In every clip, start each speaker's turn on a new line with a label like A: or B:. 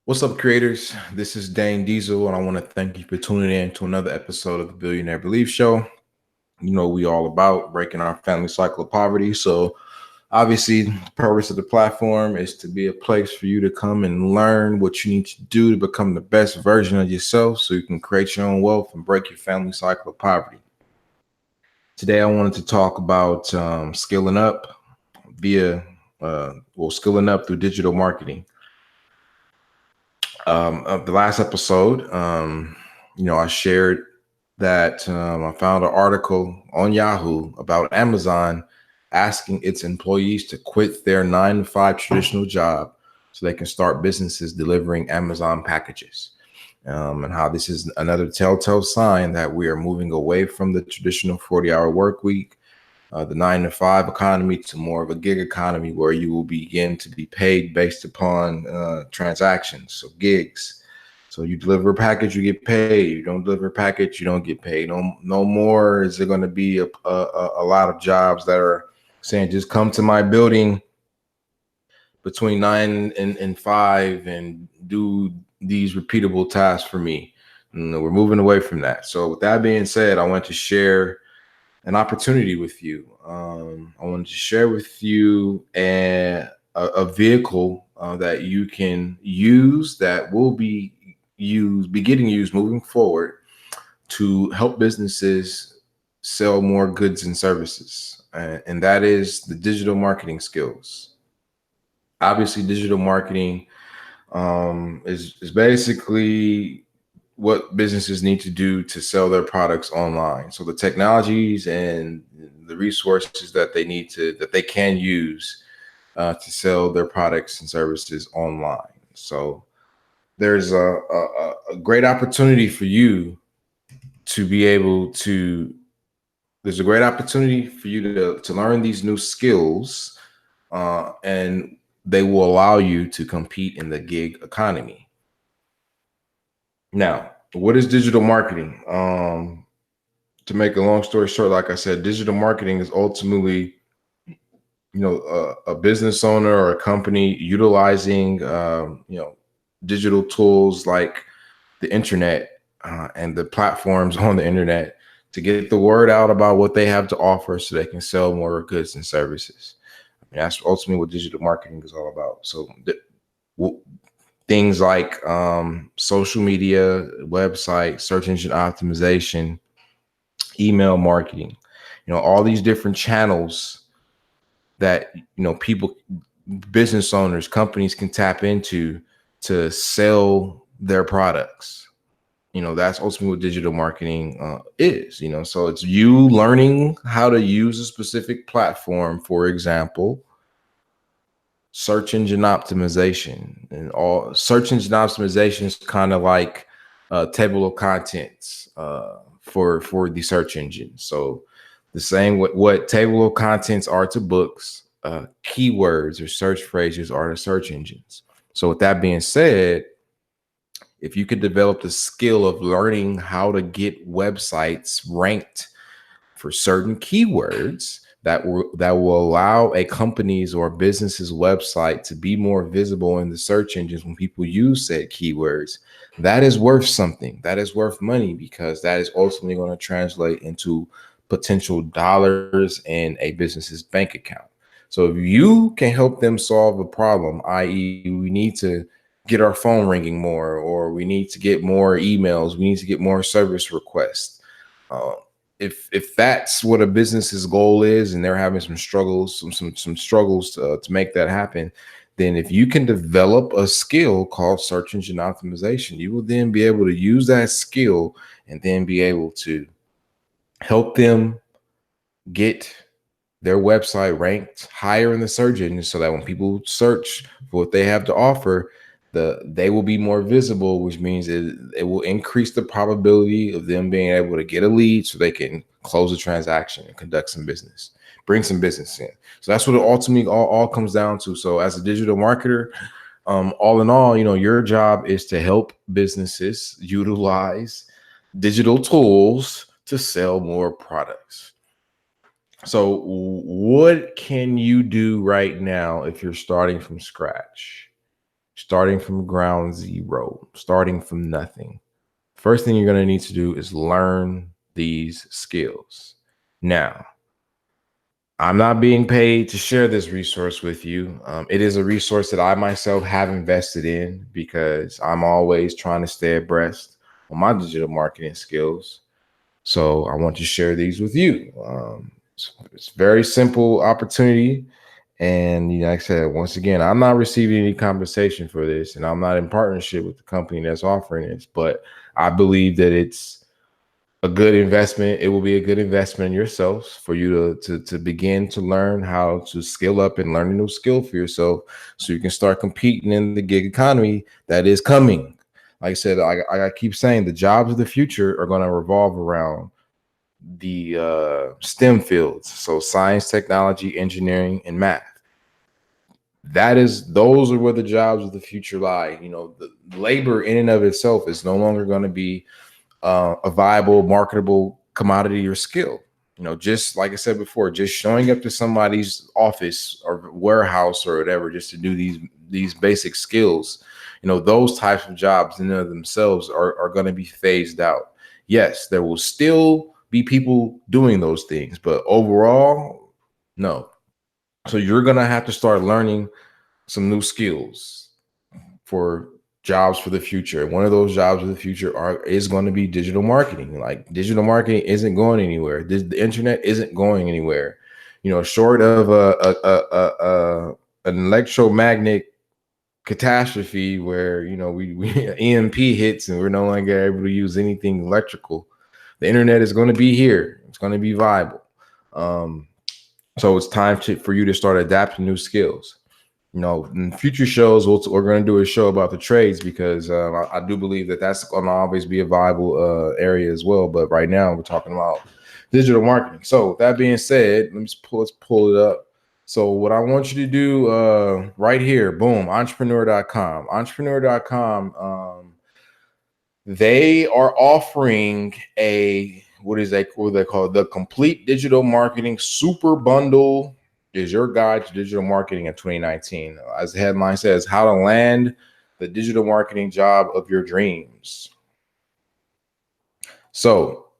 A: What's up, creators? This is Dhane Diesil, and I want to thank you for tuning in to another episode of the Billionaire Belief Show. You know, we all about breaking our family cycle of poverty. So, obviously, the purpose of the platform is to be a place for you to come and learn what you need to do to become the best version of yourself so you can create your own wealth and break your family cycle of poverty. Today, I wanted to talk about skilling up skilling up through digital marketing. Of the last episode, I shared that I found an article on Yahoo about Amazon asking its employees to quit their 9 to 5 traditional job so they can start businesses delivering Amazon packages. And how this is another telltale sign that we are moving away from the traditional 40-hour work week, the 9 to 5 economy, to more of a gig economy where you will begin to be paid based upon transactions, so gigs. So you deliver a package, you get paid. You don't deliver a package, you don't get paid. No more is there going to be a lot of jobs that are saying just come to my building between 9 and 5 and do these repeatable tasks for me. And we're moving away from that. So with that being said, I want to share an opportunity with you. I wanted to share with you a vehicle that you can use that will be getting used moving forward to help businesses sell more goods and services. And that is the digital marketing skills. Obviously, digital marketing is basically what businesses need to do to sell their products online. So the technologies and the resources that they can use to sell their products and services online. So there's a great opportunity for you to be able to. There's a great opportunity for you to learn these new skills, and they will allow you to compete in the gig economy. Now, what is digital marketing? To make a long story short, like I said, digital marketing is ultimately, a business owner or a company utilizing, digital tools like the internet and the platforms on the internet to get the word out about what they have to offer so they can sell more goods and services. I mean, that's ultimately what digital marketing is all about. So things like social media, website, search engine optimization, email marketing, all these different channels that, business owners, companies can tap into to sell their products. That's ultimately what digital marketing is, so it's you learning how to use a specific platform. For example, search engine optimization. And all search engine optimization is kind of like a table of contents for the search engine. So the same what table of contents are to books, keywords or search phrases are to search engines. So with that being said, if you could develop the skill of learning how to get websites ranked for certain keywords, that will allow a company's or business's website to be more visible in the search engines when people use said keywords, that is worth something. That is worth money, because that is ultimately going to translate into potential dollars in a business's bank account. So if you can help them solve a problem, i.e., we need to get our phone ringing more, or we need to get more emails, we need to get more service requests. If that's what a business's goal is, and they're having some struggles, some struggles to make that happen, then if you can develop a skill called search engine optimization, you will then be able to use that skill and then be able to help them get their website ranked higher in the search engine, so that when people search for what they have to offer, they will be more visible, which means it will increase the probability of them being able to get a lead so they can close a transaction and conduct some business, bring some business in. So that's what it ultimately all comes down to. So as a digital marketer, all in all, your job is to help businesses utilize digital tools to sell more products. So what can you do right now if you're starting from scratch? starting from ground zero, starting from nothing. First thing you're going to need to do is learn these skills. Now, I'm not being paid to share this resource with you. It is a resource that I myself have invested in because I'm always trying to stay abreast on my digital marketing skills. So I want to share these with you. It's a very simple opportunity. And like I said, once again, I'm not receiving any compensation for this, and I'm not in partnership with the company that's offering this, but I believe that it's a good investment. It will be a good investment in yourselves for you to begin to learn how to skill up and learn a new skill for yourself so you can start competing in the gig economy that is coming. Like I said, I keep saying the jobs of the future are going to revolve around the STEM fields. So science, technology, engineering, and math. Those are where the jobs of the future lie. The labor in and of itself is no longer going to be a viable, marketable commodity or skill. Just like I said before, just showing up to somebody's office or warehouse or whatever, just to do these basic skills, those types of jobs in and of themselves are going to be phased out. Yes, there will still be people doing those things, but overall, no. So you're going to have to start learning some new skills for jobs for the future. One of those jobs of the future is going to be digital marketing. Like, digital marketing isn't going anywhere. The internet isn't going anywhere. Short of an electromagnetic catastrophe where we EMP hits and we're no longer able to use anything electrical. The internet is going to be here. It's going to be viable. So it's time for you to start adapting new skills. In future shows, we're going to do a show about the trades because I do believe that that's going to always be a viable area as well. But right now, we're talking about digital marketing. So with that being said, let's pull it up. So what I want you to do right here, boom, entrepreneur.com. Entrepreneur.com, they are offering what they call it? The Complete Digital Marketing Super Bundle is your guide to digital marketing in 2019. As the headline says, how to land the digital marketing job of your dreams. So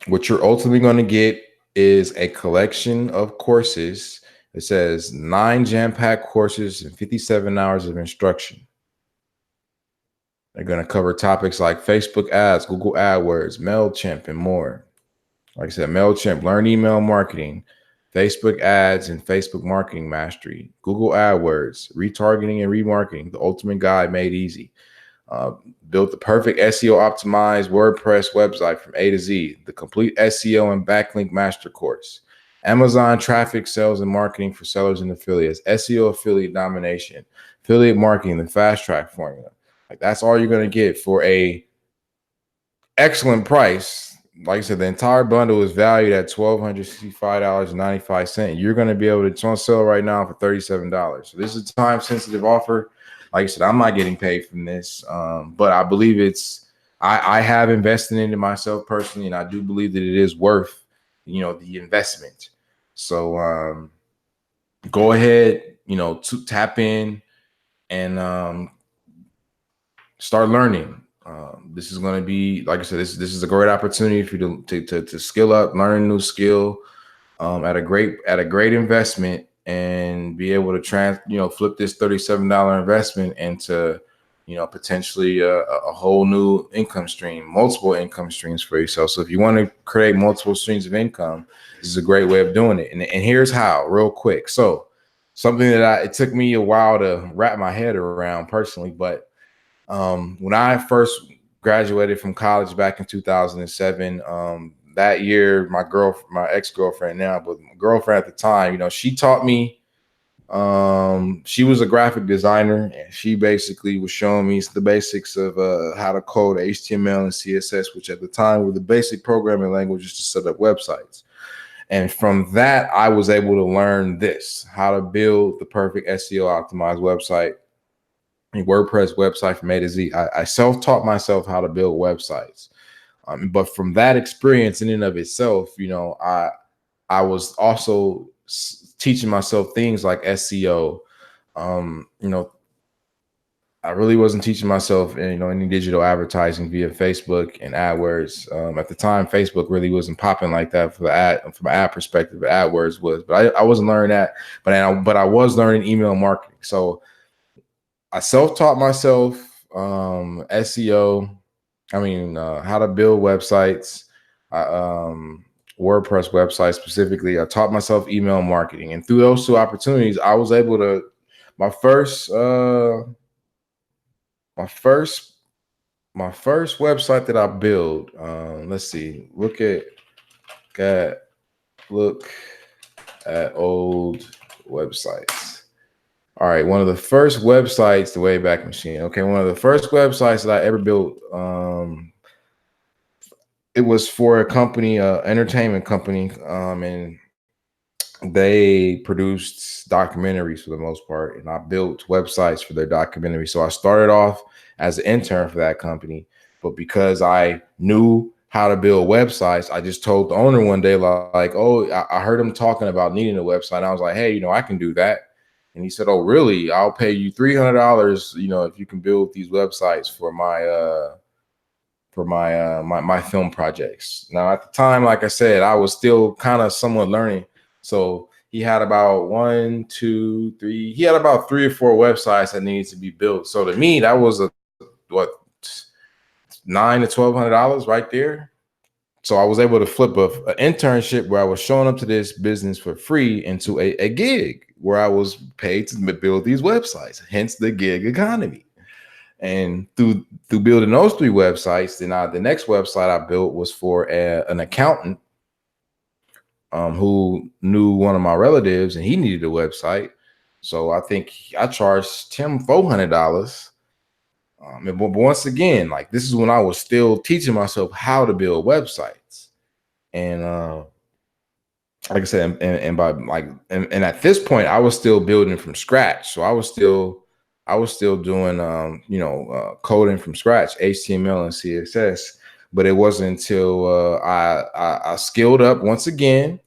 A: what you're ultimately going to get is a collection of courses. It says 9 jam-packed courses and 57 hours of instruction. They're going to cover topics like Facebook ads, Google AdWords, MailChimp, and more. Like I said, MailChimp, learn email marketing, Facebook ads and Facebook marketing mastery, Google AdWords, retargeting and remarketing, the ultimate guide made easy. Built the perfect SEO optimized WordPress website from A to Z, the complete SEO and backlink master course, Amazon traffic, sales and marketing for sellers and affiliates, SEO affiliate domination, affiliate marketing, the fast track formula. Like, that's all you're going to get for a excellent price. Like I said, the entire bundle is valued at $1,265.95. You're going to be able to, it's on sale right now for $37. So this is a time sensitive offer. Like I said, I'm not getting paid from this, but I believe I have invested in it myself personally, and I do believe that it is worth, the investment. So go ahead, to tap in and start learning. This is going to be, like I said, this is a great opportunity for you to skill up, learn a new skill at a great investment, and be able to flip this $37 investment into potentially a whole new income stream, multiple income streams for yourself. So if you want to create multiple streams of income, this is a great way of doing it. And here's how, real quick. So something that it took me a while to wrap my head around personally, but when I first graduated from college back in 2007, that year, my ex-girlfriend now, but my girlfriend at the time, she taught me, she was a graphic designer, and she basically was showing me the basics of how to code HTML and CSS, which at the time were the basic programming languages to set up websites. And from that, I was able to learn how to build the perfect SEO optimized website, a WordPress website from A to Z. I self-taught myself how to build websites. But from that experience in and of itself, I was also teaching myself things like SEO, I really wasn't teaching myself, any digital advertising via Facebook and AdWords. At the time, Facebook really wasn't popping like that from an ad perspective. AdWords was, but I wasn't learning that. But I was learning email marketing. So I self-taught myself SEO. How to build websites, WordPress websites specifically. I taught myself email marketing, and through those two opportunities, I was able to. My first website that I built. Let's see. Look at old websites. All right, one of the first websites, the Wayback Machine. Okay, one of the first websites that I ever built. It was for a company, entertainment company, and they produced documentaries for the most part, and I built websites for their documentaries. So I started off as an intern for that company, but because I knew how to build websites, I just told the owner one day, like, oh, I heard him talking about needing a website. And I was like, hey, I can do that. And he said, oh, really? I'll pay you $300, if you can build these websites for my film projects. Now, at the time, like I said, I was still kind of somewhat learning. So he had about he had about 3 or 4 websites that needed to be built. So to me, that was $900 to $1,200 right there. So I was able to flip an internship where I was showing up to this business for free into a gig where I was paid to build these websites, hence the gig economy. And through building those 3 websites, then the next website I built was for an accountant who knew one of my relatives, and he needed a website. So I think I charged him $400. But once again, like, this is when I was still teaching myself how to build websites. And like I said, and at this point, I was still building from scratch. So I was still doing coding from scratch, HTML and CSS. But it wasn't until I skilled up once again.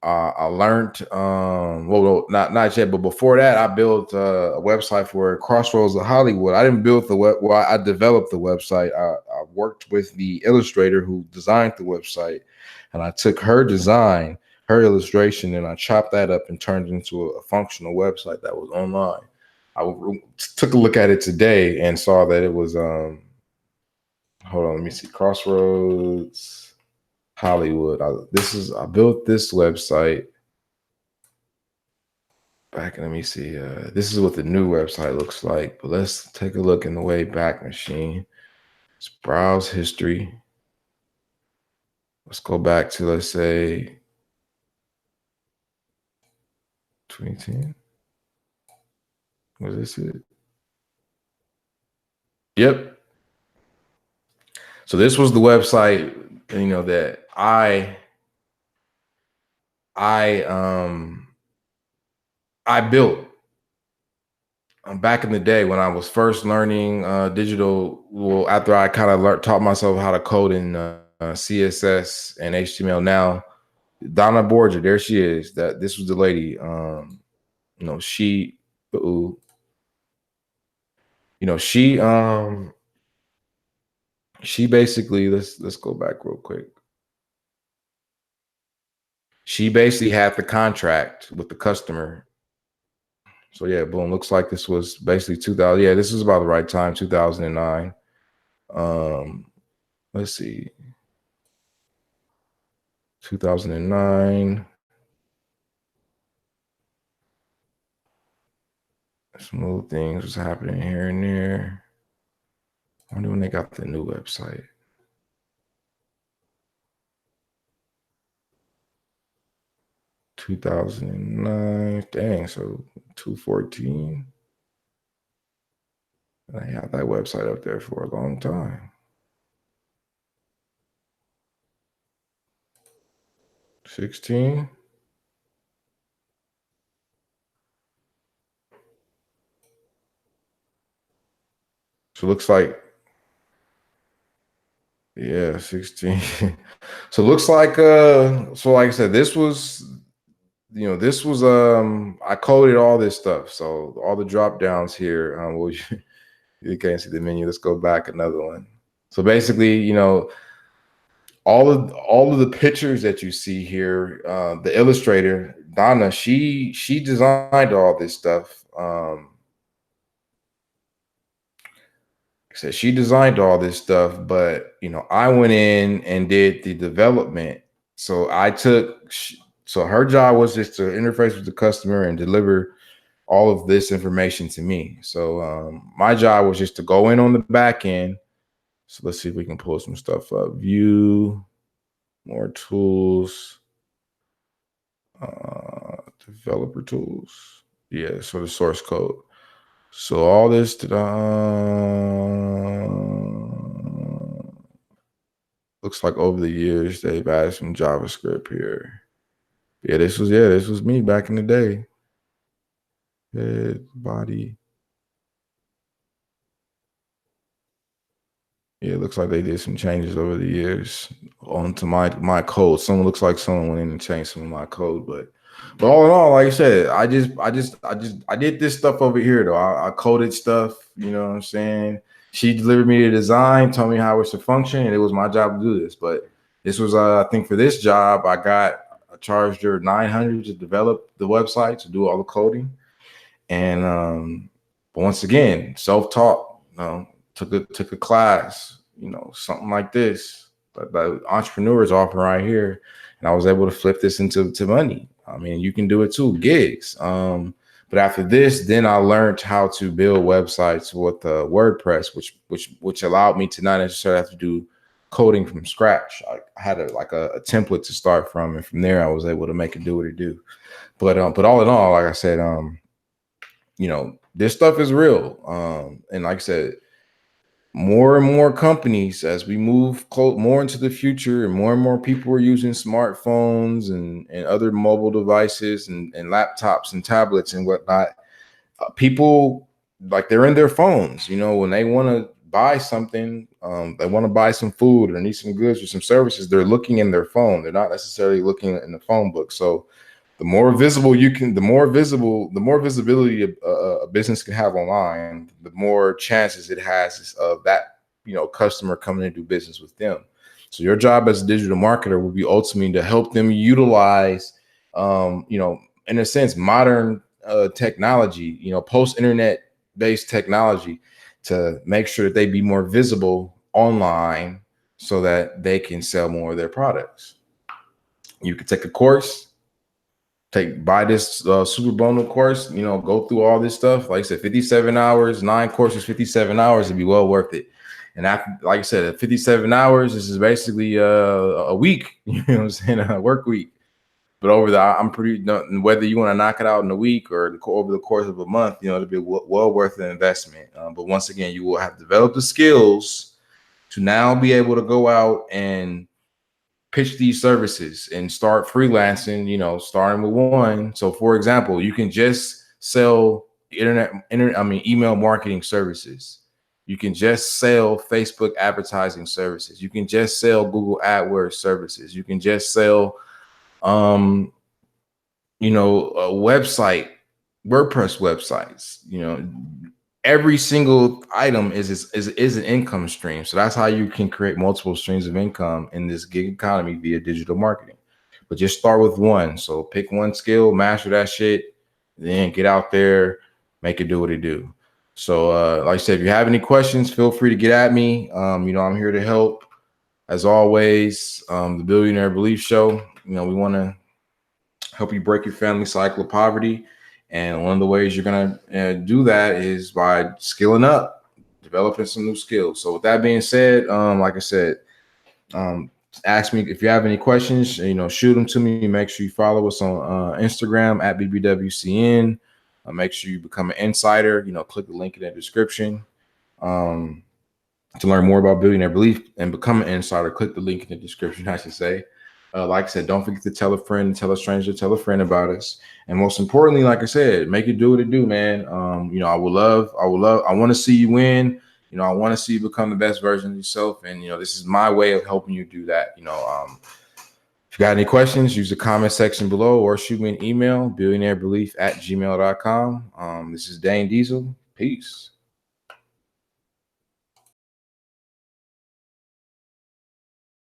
A: I learned, not yet, but before that, I built a website for Crossroads of Hollywood. I didn't build I developed the website. I worked with the illustrator who designed the website, and I took her design, her illustration, and I chopped that up and turned it into a functional website that was online. I took a look at it today and saw that it was, hold on, let me see, Crossroads Hollywood. I built this website back. Let me see. This is what the new website looks like. But let's take a look in the Wayback Machine. Let's browse history. Let's go back to, let's say, 2010. Was this it? Yep. So this was the website, that I built back in the day when I was first learning digital. Well, after I kind of taught myself how to code in CSS and HTML. Now, Donna Borgia, there she is. This was the lady. She, she basically, let's go back real quick. She basically had the contract with the customer. So yeah, boom. Looks like this was basically 2000. Yeah, this was about the right time, 2009. Let's see, 2009. Smooth things was happening here and there. I wonder when they got the new website. 2009. Dang, so 2014. I had that website up there for a long time. 16. So it looks like, yeah, 16. So it looks like, so like I said, this was this was I coded all this stuff. So all the drop downs here. Well, you can't see the menu. Let's go back another one. So basically, all of the pictures that you see here, the illustrator Donna, she designed all this stuff. So she designed all this stuff, but I went in and did the development. So so her job was just to interface with the customer and deliver all of this information to me. So my job was just to go in on the back end. So let's see if we can pull some stuff up. View, more tools, developer tools. Yeah, so the source code. So all this looks like over the years they've added some JavaScript here. Yeah, this was me back in the day. Head, body. Yeah, it looks like they did some changes over the years onto my code. Someone looks like someone went in and changed some of my code, but all in all, like I said, I did this stuff over here though. I coded stuff, you know what I'm saying? She delivered me the design, told me how it should function, and it was my job to do this. But this was I think for this job, I charged her $900 to develop the website, to do all the coding. And but once again, self-taught, took a class, something like this that entrepreneurs offer right here. And I was able to flip this into money. I mean, you can do it too, gigs. But after this, then I learned how to build websites with WordPress, which allowed me to not necessarily have to do coding from scratch. I had a template to start from, and from there I was able to make it do what it do. But all in all, like I said, this stuff is real. And like I said, more and more companies, as we move more into the future, and more people are using smartphones and other mobile devices and laptops and tablets and whatnot. People, like, they're in their phones, when they want to buy something, they want to buy some food or need some goods or some services, they're looking in their phone. They're not necessarily looking in the phone book. So the more visibility a business can have online, the more chances it has of that, customer coming to do business with them. So your job as a digital marketer will be ultimately to help them utilize, in a sense, modern technology, post-internet based technology, to make sure that they be more visible online so that they can sell more of their products. You can take a course, buy this super bundle course, go through all this stuff. Like I said, 57 hours, 9 courses, 57 hours, it'd be well worth it. And after, like I said, at 57 hours, this is basically a week, you know what I'm saying, a work week. But I'm pretty, whether you want to knock it out in a week or over the course of a month, it'll be well worth an investment. But once again, you will have developed the skills to now be able to go out and pitch these services and start freelancing, starting with one. So for example, you can just sell email marketing services. You can just sell Facebook advertising services. You can just sell Google AdWords services. You can just sell, a website, WordPress websites. Every single item is an income stream. So that's how you can create multiple streams of income in this gig economy via digital marketing. But just start with one. So pick one skill, master that shit, then get out there, make it do what it do. So like I said, if you have any questions, feel free to get at me. I'm here to help. As always, the Billionaire Belief Show, we want to help you break your family cycle of poverty. And one of the ways you're going to do that is by skilling up, developing some new skills. So with that being said, like I said, ask me if you have any questions, shoot them to me. Make sure you follow us on Instagram at BBWCN. Make sure you become an insider, click the link in the description. To learn more about Billionaire Belief and become an insider, click the link in the description, I should say. Like I said, don't forget to tell a friend, tell a stranger, tell a friend about us. And most importantly, like I said, make it do what it do, man. I want to see you win. I want to see you become the best version of yourself. And, this is my way of helping you do that. If If you got any questions, use the comment section below or shoot me an email, billionairebelief@gmail.com. This is Dhane Diesil. Peace.